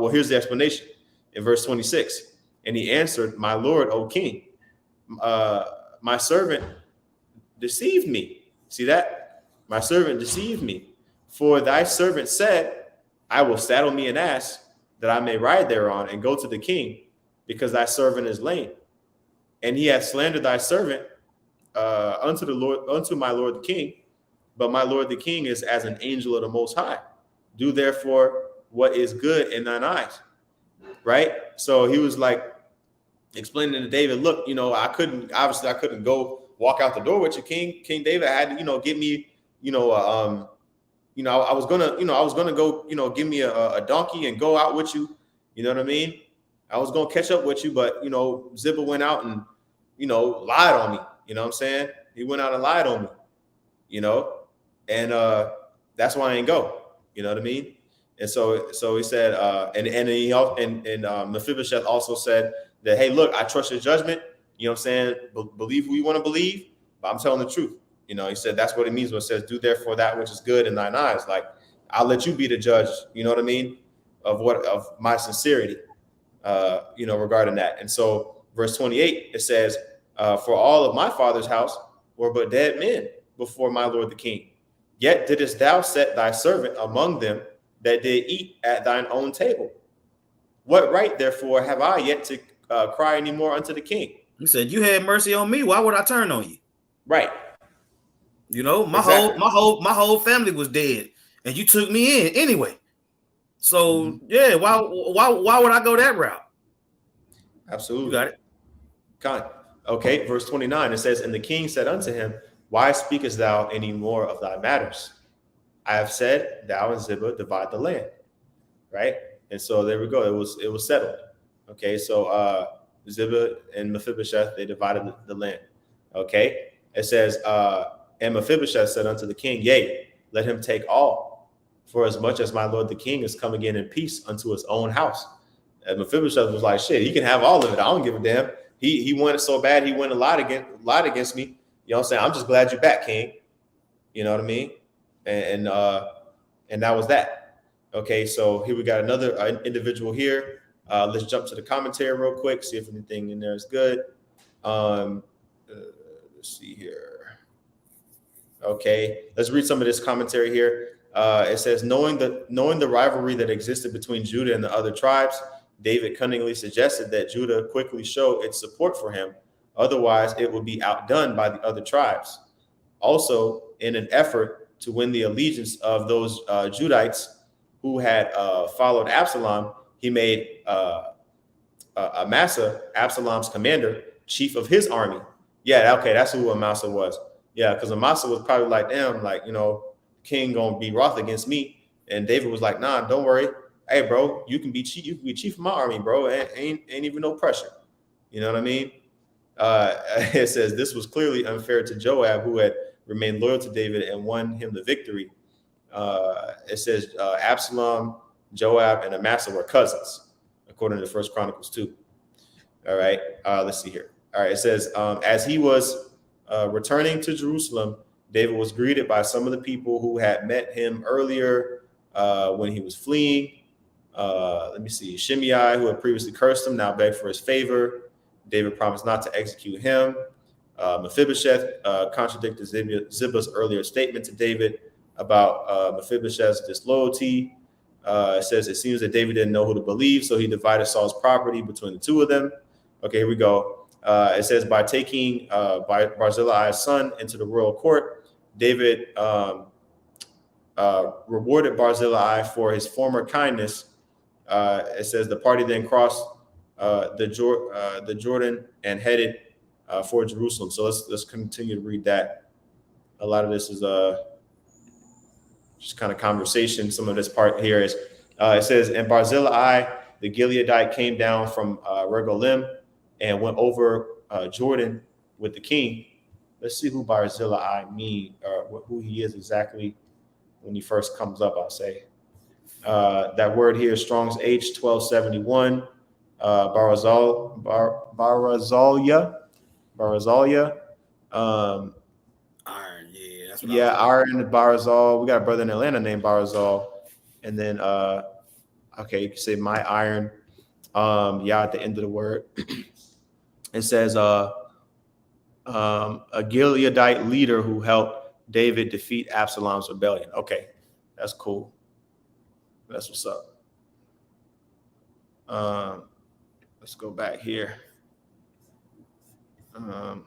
here's the explanation in verse 26. And he answered, my Lord, O king, my servant deceived me. See that? My servant deceived me. For thy servant said, I will saddle me an ass that I may ride thereon and go to the king, because thy servant is lame. And he hath slandered thy servant unto my lord the king. But my lord the king is as an angel of the Most High. Do therefore what is good in thine eyes. Right? So he was like explaining to David, look, I couldn't go walk out the door with you, King. King David had to, give me, I was gonna go, give me a donkey and go out with you. You know what I mean? I was gonna catch up with you, but Ziba went out and lied on me. You know what I'm saying? He went out and lied on me. And that's why I ain't go. You know what I mean? And so he said, and Mephibosheth also said that, hey, look, I trust your judgment. You know what I'm saying? Believe who you want to believe, but I'm telling the truth. He said that's what it means when it says, do therefore that which is good in thine eyes. Like, I'll let you be the judge, you know what I mean, of my sincerity, regarding that. And so verse 28, it says, for all of my father's house were but dead men before my lord the king. Yet didst thou set thy servant among them that did eat at thine own table. What right, therefore, have I yet to cry any more unto the king? He said, you had mercy on me. Why would I turn on you? Right. My whole family was dead, and you took me in anyway. So yeah, why would I go that route? Absolutely. You got it. Kind. Okay, verse 29, it says, and the king said unto him, why speakest thou any more of thy matters? I have said, thou and Ziba divide the land. Right? And so there we go. It was settled. Okay, so Ziba and Mephibosheth, they divided the land. Okay, it says, and Mephibosheth said unto the king, yea, let him take all, for as much as my lord the king is come again in peace unto his own house. And Mephibosheth was like, shit, he can have all of it. I don't give a damn. He wanted so bad, he went a lot against me. You know what I'm saying? I'm just glad you're back, king. You know what I mean? and that was that. Okay, so here we got another individual here. Let's jump to the commentary real quick, see if anything in there is good. Um, let's see here. Okay, let's read some of this commentary here. It says, knowing the rivalry that existed between Judah and the other tribes, David cunningly suggested that Judah quickly show its support for him. Otherwise, it would be outdone by the other tribes. Also, in an effort to win the allegiance of those Judites who had followed Absalom, he made Amasa, Absalom's commander, chief of his army. Yeah, okay, that's who Amasa was. Yeah, because Amasa was probably like, damn, like, king gonna be wroth against me. And David was like, nah, don't worry. Hey, bro, you can be chief of my army, bro. Ain't even no pressure. You know what I mean? It says this was clearly unfair to Joab, who had remained loyal to David and won him the victory. It says Absalom, Joab, and Amasa were cousins, according to 1 Chronicles 2. All right, let's see here. All right, it says, as he was returning to Jerusalem, David was greeted by some of the people who had met him earlier when he was fleeing. Let me see. Shimei, who had previously cursed him, now begged for his favor. David promised not to execute him. Mephibosheth contradicted Ziba's earlier statement to David about Mephibosheth's disloyalty. It says it seems that David didn't know who to believe, so he divided Saul's property between the two of them. Okay, here we go. It says by taking Barzillai's son into the royal court, David rewarded Barzillai for his former kindness. It says the party then crossed the Jordan and headed for Jerusalem. So let's continue to read that. A lot of this is just kind of conversation. Some of this part here is it says, and Barzillai the Gileadite came down from Regolim and went over Jordan with the king. Let's see who Barzillai mean, or who he is exactly when he first comes up, I'll say. That word here is Strong's H1271. Barazalia. Iron, yeah, that's what Iron Barazal. We got a brother in Atlanta named Barazal. And then okay, you can say my iron. At the end of the word. It says a Gileadite leader who helped David defeat Absalom's rebellion. Okay, that's cool. That's what's up. Let's go back here. All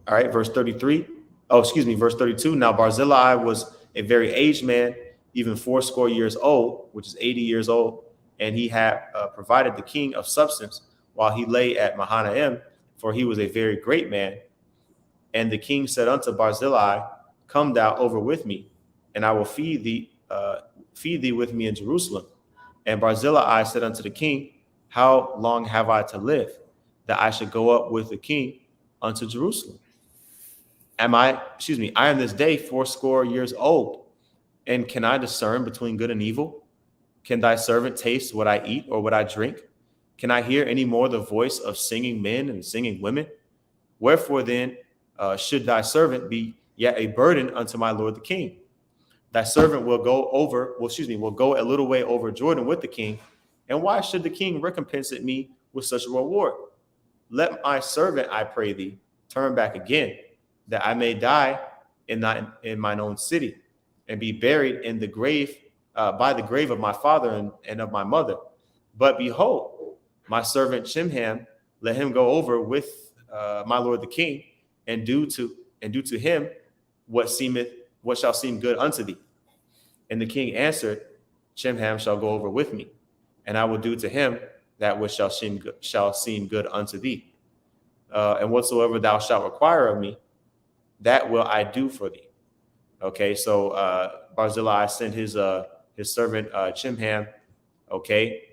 right, verse 33. Verse 32. Now Barzillai was a very aged man, even 80 years old, which is 80 years old, and he had provided the king of substance while he lay at Mahanaim, for he was a very great man. And the king said unto Barzillai, come thou over with me, and I will feed thee with me in Jerusalem. And Barzillai said unto the king, how long have I to live, that I should go up with the king unto Jerusalem? I am this day 80 years old, and can I discern between good and evil? Can thy servant taste what I eat or what I drink? Can I hear any more the voice of singing men and singing women? Wherefore then should thy servant be yet a burden unto my lord the king? Thy servant will go a little way over Jordan with the king. And why should the king recompense me with such a reward? Let my servant, I pray thee, turn back again, that I may die in mine own city, and be buried in the grave by the grave of my father and of my mother. But behold, my servant Chimham, let him go over with my lord the king, and do to him what shall seem good unto thee. And the king answered, Chimham shall go over with me, and I will do to him that which shall seem good unto thee. And whatsoever thou shalt require of me, that will I do for thee. Okay, so Barzillai sent his servant Chimham, okay,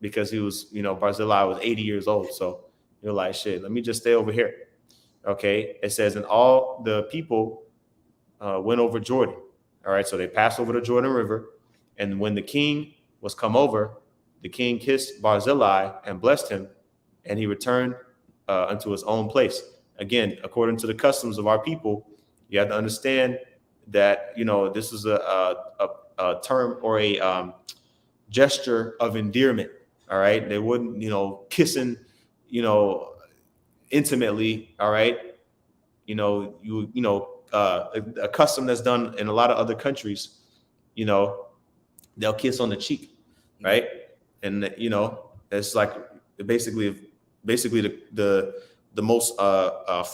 because he was, Barzillai was 80 years old. So you're like, shit, let me just stay over here. Okay, it says, and all the people went over Jordan. All right, so they passed over the Jordan River. And when the king was come over, the king kissed Barzillai and blessed him, and he returned unto his own place. Again, according to the customs of our people, You have to understand that, you know, this is a term or a gesture of endearment. All right. They wouldn't, you know, kissing, you know, intimately. All right. You know, a custom that's done in a lot of other countries, you know, they'll kiss on the cheek. Right. And, you know, it's like basically the most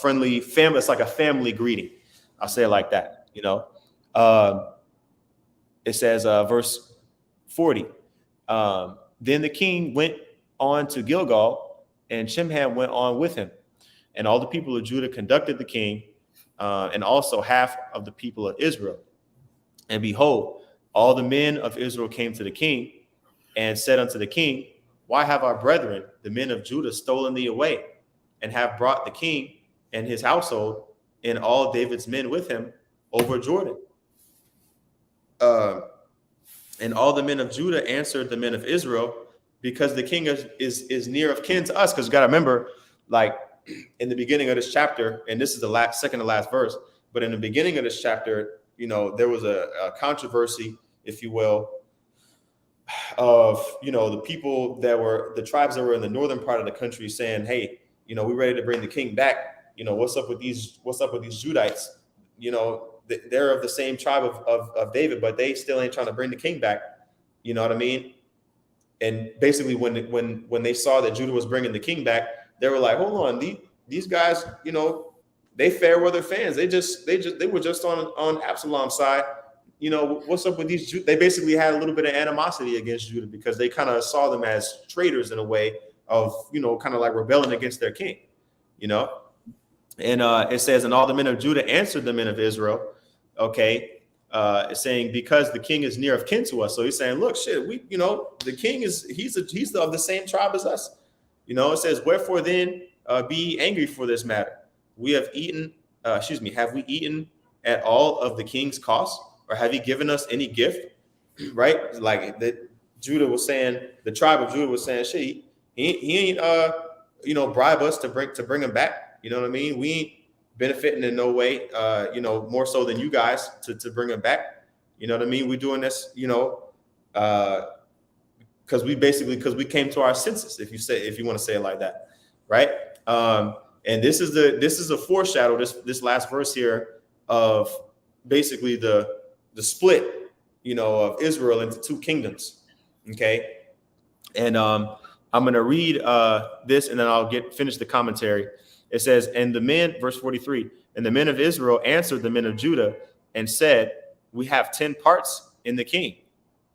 friendly family. It's like a family greeting. I'll say it like that. You know, it says verse 40. Then the king went on to Gilgal, and Chimham went on with him. And all the people of Judah conducted the king, and also half of the people of Israel. And behold, all the men of Israel came to the king and said unto the king, why have our brethren, the men of Judah, stolen thee away, and have brought the king and his household and all David's men with him over Jordan? And all the men of Judah answered the men of Israel, because the king is near of kin to us. Because you got to remember, like in the beginning of this chapter, and this is the second to last verse, but in the beginning of this chapter, you know, there was a controversy, if you will, of, you know, the people that were the tribes that were in the northern part of the country saying, hey, you know, we're ready to bring the king back. You know, what's up with these Judites? You know, they're of the same tribe of David, but they still ain't trying to bring the king back. You know what I mean? And basically, when they saw that Judah was bringing the king back, they were like, hold on, these guys, you know, they fair weather fans. They were just on Absalom's side. You know, what's up with these Jews? They basically had a little bit of animosity against Judah because they kind of saw them as traitors in a way of, you know, kind of like rebelling against their king, you know? And it says, and all the men of Judah answered the men of Israel, okay, saying, because the king is near of kin to us. So he's saying, look, shit, we, you know, the king he's of the same tribe as us. You know, it says, wherefore then be angry for this matter? We have eaten, have we eaten at all of the king's cost? Or have he given us any gift? Right? Like that Judah was saying, the tribe of Judah was saying, shit, he ain't you know, bribe us to bring him back. You know what I mean? We ain't benefiting in no way, you know, more so than you guys to bring him back. You know what I mean? We're doing this, you know, because we came to our senses, if you want to say it like that, right? And this is a foreshadow, this last verse here, of basically the split, you know, of Israel into two kingdoms. Okay. And I'm going to read this and then I'll finish the commentary. It says, and the men, verse 43, and the men of Israel answered the men of Judah and said, we have 10 parts in the king,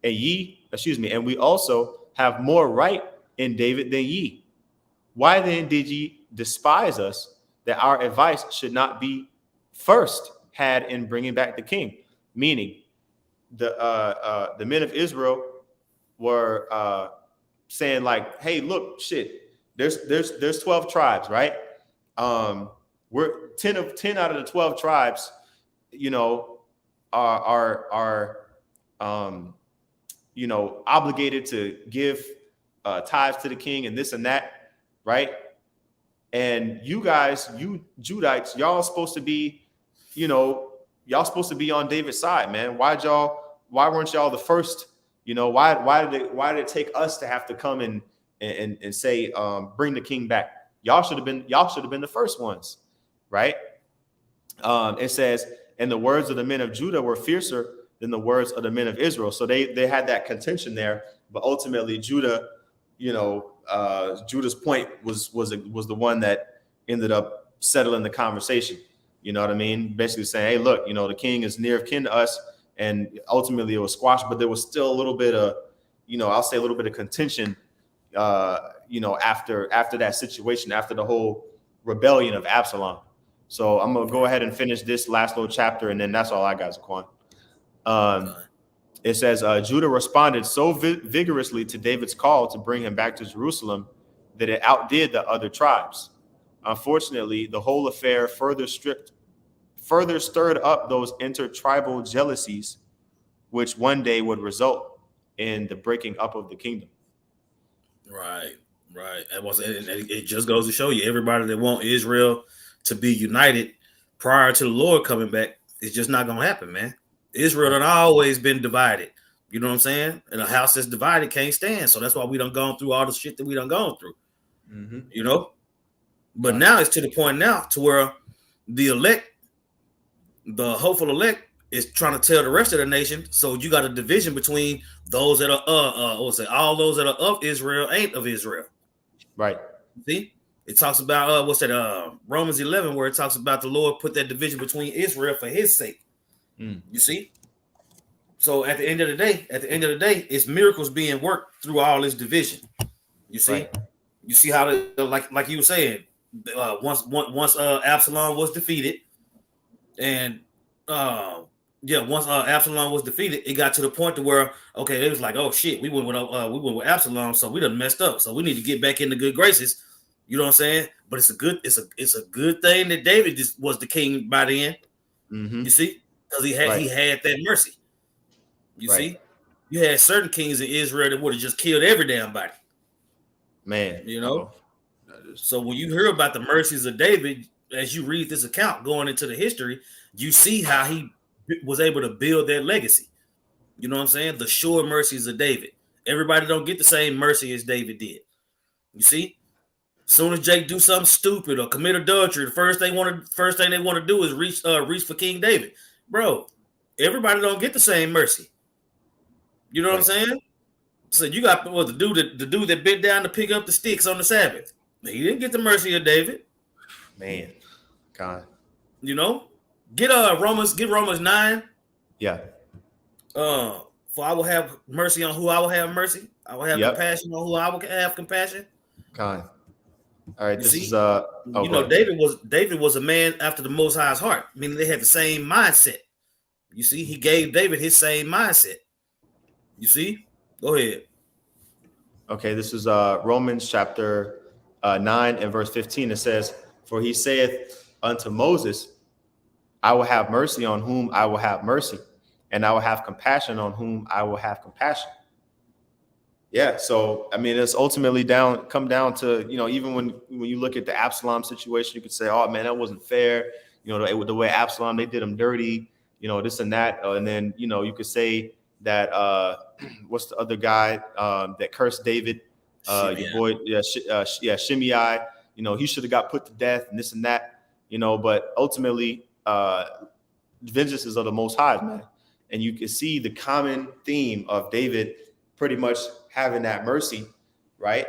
and we also have more right in David than ye. Why then did ye despise us, that our advice should not be first had in bringing back the king? Meaning, the men of Israel were saying like, "Hey, look, shit. There's 12 tribes, right? We're 10 out of the 12 tribes, you know, are you know, obligated to give tithes to the king and this and that, right? And you guys, you Judites, y'all supposed to be, you know, y'all supposed to be on David's side, man. Why weren't y'all the first? You know, why did it take us to have to come and say, bring the king back? Y'all should have been the first ones, right? It says, and the words of the men of Judah were fiercer than the words of the men of Israel. So they had that contention there, but ultimately Judah, you know, Judah's point was the one that ended up settling the conversation. You know what I mean? Basically saying, hey, look, you know, the king is near of kin to us, and ultimately it was squashed, but there was still a little bit of, you know, I'll say a little bit of contention, you know, after that situation, after the whole rebellion of Absalom. So I'm gonna go ahead and finish this last little chapter, and then that's all I got, Zaquan. It says, Judah responded so vigorously to David's call to bring him back to Jerusalem that it outdid the other tribes. Unfortunately, the whole affair further stirred up those intertribal jealousies, which one day would result in the breaking up of the kingdom. Right. It just goes to show you, everybody that want Israel to be united prior to the Lord coming back, It's just not gonna happen, man. Israel had always been divided. You know what I'm saying? And a house that's divided can't stand. So that's why we done gone through all the shit that we done gone through. Mm-hmm. You know? But now it's to the point now to where the elect, the hopeful elect, is trying to tell the rest of the nation. So you got a division between those that are all those that are of Israel ain't of Israel. Right. See? It talks about Romans 11, where it talks about the Lord put that division between Israel for his sake. You see? So at the end of the day, it's miracles being worked through all this division. You see? Right. You see how like you were saying, once Absalom was defeated, and once Absalom was defeated, it got to the point to where it was like, oh shit, we went with Absalom, so we done messed up, so we need to get back into good graces. You know what I'm saying? But it's a good thing that David just was the king by the end. Mm-hmm. You see, because he had that mercy. You see, you had certain kings in Israel that would have just killed every damn body. Man, you know. So when you hear about the mercies of David, as you read this account going into the history, you see how he was able to build that legacy. You know what I'm saying? The sure mercies of David. Everybody don't get the same mercy as David did. You see? As soon as Jake do something stupid or commit adultery, the first thing they want to do is reach for King David. Bro, everybody don't get the same mercy. You know what I'm saying? So you got the dude that bent down to pick up the sticks on the Sabbath. He didn't get the mercy of David. Man, God. You know? Get Romans 9. Yeah. For I will have mercy on who I will have mercy. I will have compassion on who I will have compassion. God. All right, David was a man after the Most High's heart, meaning they had the same mindset. You see, he gave David his same mindset. You see? Go ahead. Okay, this is Romans chapter 9 and verse 15. It says, "For he saith unto Moses, I will have mercy on whom I will have mercy, and I will have compassion on whom I will have compassion." Yeah, so I mean, it's ultimately come down to, even when you look at the Absalom situation, you could say, "Oh man, that wasn't fair." The way Absalom, they did him dirty, this and that, and then you could say that what's the other guy that cursed David? Your boy, Shimei. He should have got put to death and this and that. But ultimately, vengeance is of the Most High, man. And you can see the common theme of David pretty much having that mercy, right,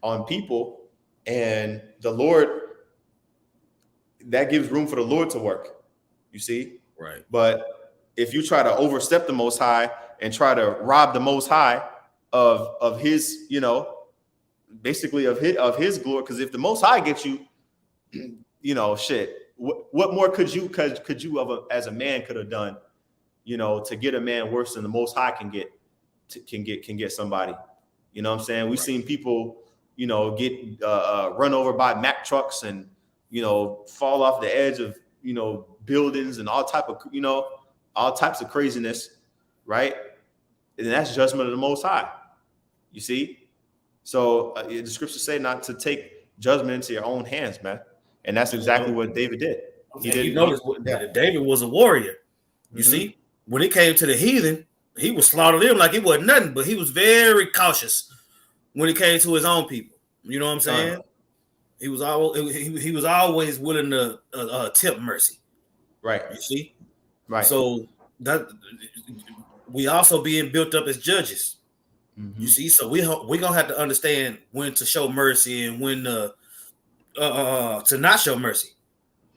on people, and the Lord, that gives room for the Lord to work. You see, right? But if you try to overstep the Most High and try to rob the Most High of his, basically of his glory, because if the Most High gets you, shit, what more could you as a man could have done, to get a man worse than the Most High can get somebody. You know what I'm saying? We've seen people, get run over by Mack trucks and, fall off the edge of, buildings and all types of craziness, right? And that's judgment of the Most High. You see? So the scriptures say not to take judgment into your own hands, man. And that's exactly what David did. David was a warrior. You see? When it came to the heathen, he was slaughtering them like it wasn't nothing, but he was very cautious when it came to his own people. You know what I'm saying? He was always willing to attempt mercy. Right. You see? Right. So that we also being built up as judges. You see? So we're gonna have to understand when to show mercy and when to not show mercy.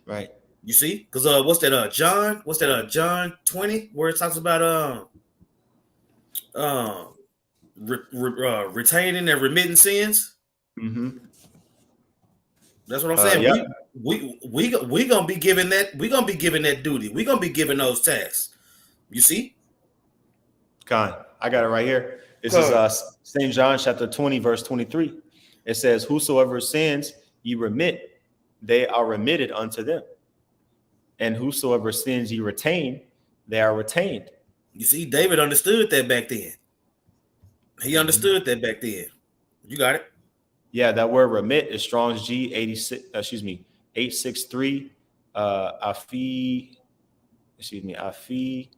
Right. You see? Because what's that John 20 where it talks about retaining and remitting sins? That's what I'm saying. Yeah. We gonna be given that. We gonna be given that duty. We gonna be given those tasks. You see? Con, I got it right here. This is St. John chapter 20 verse 23. It says, "Whosoever sins ye remit, they are remitted unto them. And whosoever sins ye retain, they are retained." You see, David understood that back then. He understood that back then. You got it? Yeah, that word remit is Strong's G 863. Afi excuse me, Afi.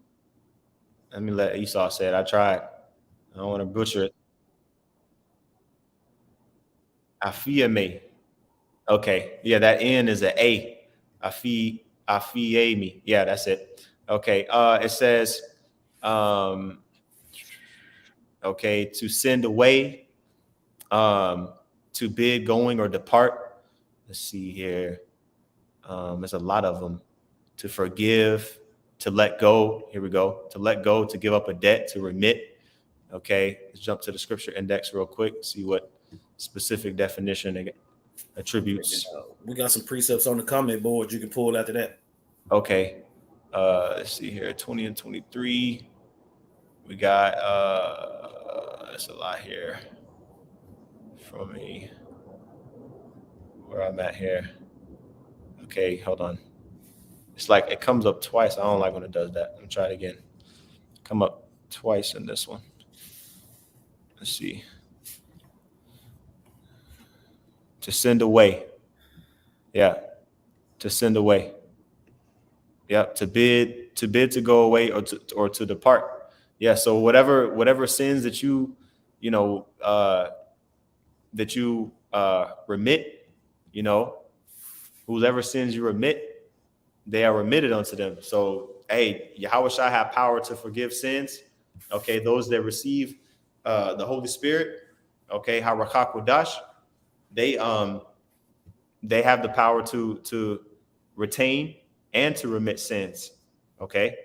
Let me let Esau say it. I tried. I don't want to butcher it. Afiame. Okay. Yeah, that N is an A. Afiame. Yeah, that's it. Okay. It says, um, okay, to send away, to bid going or depart. Let's see here. There's a lot of them. To forgive, to let go. Here we go. To let go, to give up a debt, to remit. Okay, let's jump to the scripture index real quick. See what specific definition it attributes. We got some precepts on the comment board you can pull after that. Okay, let's see here. 20 and 23. We got that's a lot here from me. Where I'm at here. Okay, hold on. It's like it comes up twice. I don't like when it does that. Let me try it again. Come up twice in this one. Let's see. To send away. Yeah. To send away. Yeah. To bid to go away or to depart. Yeah. So whatever sins that you remit, whoever sins you remit, they are remitted unto them. So, hey, Yahweh Shai have power to forgive sins. Okay, those that receive the Holy Spirit, okay, Harakak Wadash, they have the power to retain and to remit sins. Okay,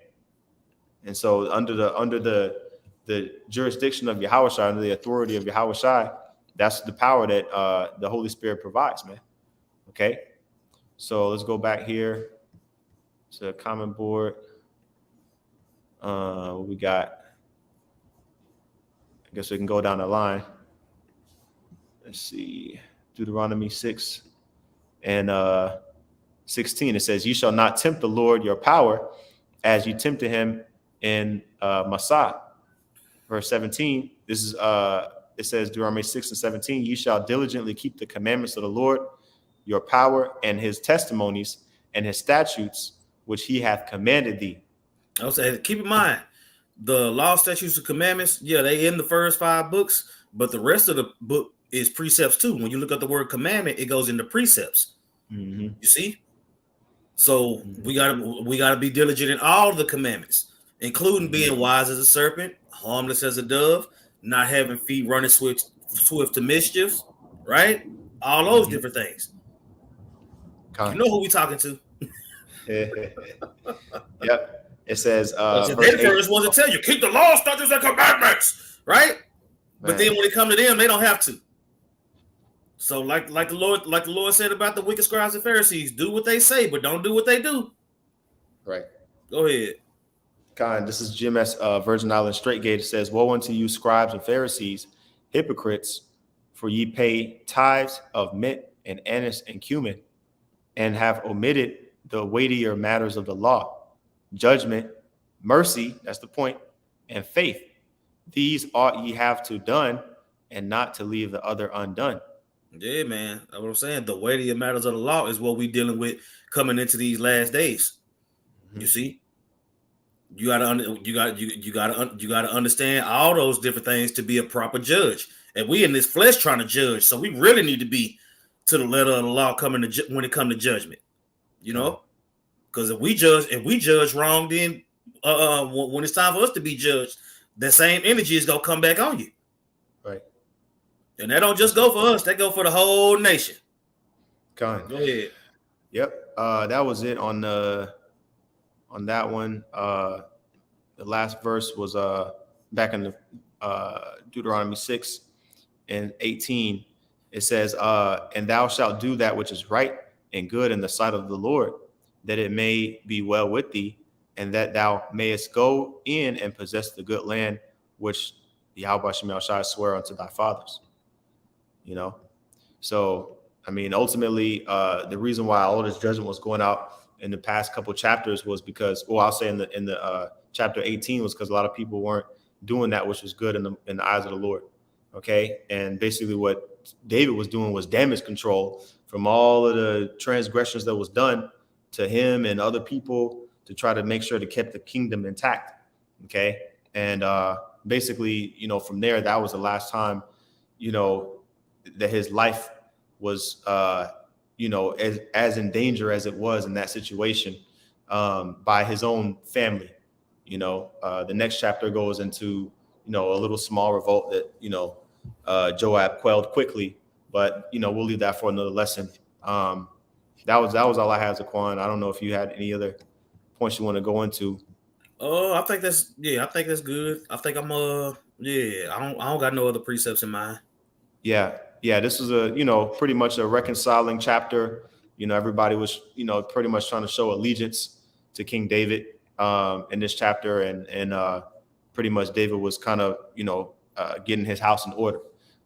and so under the jurisdiction of Yahweh Shai, under the authority of Yahweh Shai, that's the power that the Holy Spirit provides, man. Okay, so let's go back here to the comment board. We got, I guess we can go down the line. Let's see, Deuteronomy 6 and 16. It says, "You shall not tempt the Lord your power as you tempted him in Massah." Verse 17. This is it says Deuteronomy 6 and 17. "You shall diligently keep the commandments of the Lord your power and his testimonies and his statutes which he hath commanded thee." I would say, keep in mind, the law, statutes, and commandments, yeah, they in the first 5 books, but the rest of the book is precepts too. When you look at the word commandment, it goes into precepts. Mm-hmm. You see? So we gotta be diligent in all the commandments, including being wise as a serpent, harmless as a dove, not having feet running swift to mischief, right? All those different things. You know who we talking to. Yep. It says, they're the first ones to tell you, keep the law, statutes, and commandments, right? But then when it comes to them, they don't have to. So like the Lord said about the wicked scribes and Pharisees, do what they say, but don't do what they do. Right. Go ahead. Con, this is GMS Virgin Island Straight Gate. It says, "Woe unto you, scribes and Pharisees, hypocrites, for ye pay tithes of mint and anise and cumin, and have omitted the weightier matters of the law, judgment, mercy," that's the point, "and faith. These ought ye have to done, and not to leave the other undone." Yeah, man. That's what I'm saying. The weightier matters of the law is what we're dealing with coming into these last days. Mm-hmm. You see, you gotta understand all those different things to be a proper judge. And we in this flesh trying to judge, so we really need to be to the letter of the law coming to when it comes to judgment. You know, because if we judge wrong, then when it's time for us to be judged, that same energy is gonna come back on you. Right. And that don't just go for us; that go for the whole nation. Go ahead. Yep. That was it on that one. The last verse was back in the Deuteronomy 6 and 18. It says, "And thou shalt do that which is right and good in the sight of the Lord, that it may be well with thee, and that thou mayest go in and possess the good land which Yahweh Shem Shai swear unto thy fathers." You know, so I mean, ultimately, the reason why all this judgment was going out in the past couple chapters was because, well, I'll say in the chapter 18 was because a lot of people weren't doing that which was good in the eyes of the Lord. Okay, and basically what David was doing was damage control from all of the transgressions that was done to him and other people, to try to make sure to keep the kingdom intact. Okay. And basically, from there, that was the last time, that his life was, as in danger as it was in that situation by his own family. The next chapter goes into, a little small revolt that, Joab quelled quickly, but, we'll leave that for another lesson. That was all I had, Zaquan. I don't know if you had any other points you want to go into. Oh, I think that's good. I think I'm I don't got no other precepts in mind. Yeah. This is pretty much a reconciling chapter. Everybody was, pretty much trying to show allegiance to King David in this chapter, and pretty much David was kind of, getting his house in order.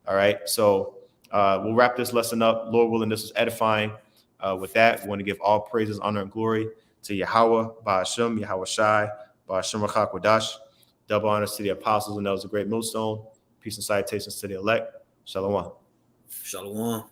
All right. So we'll wrap this lesson up. Lord willing, this is edifying. With that, we want to give all praises, honor, and glory to Yahweh, Ba'ashem, Yahweh Shai, Ba'ashem Rachak Wadash. Double honors to the apostles and those a great millstone. Peace and salutations to the elect. Shalom. Shalom.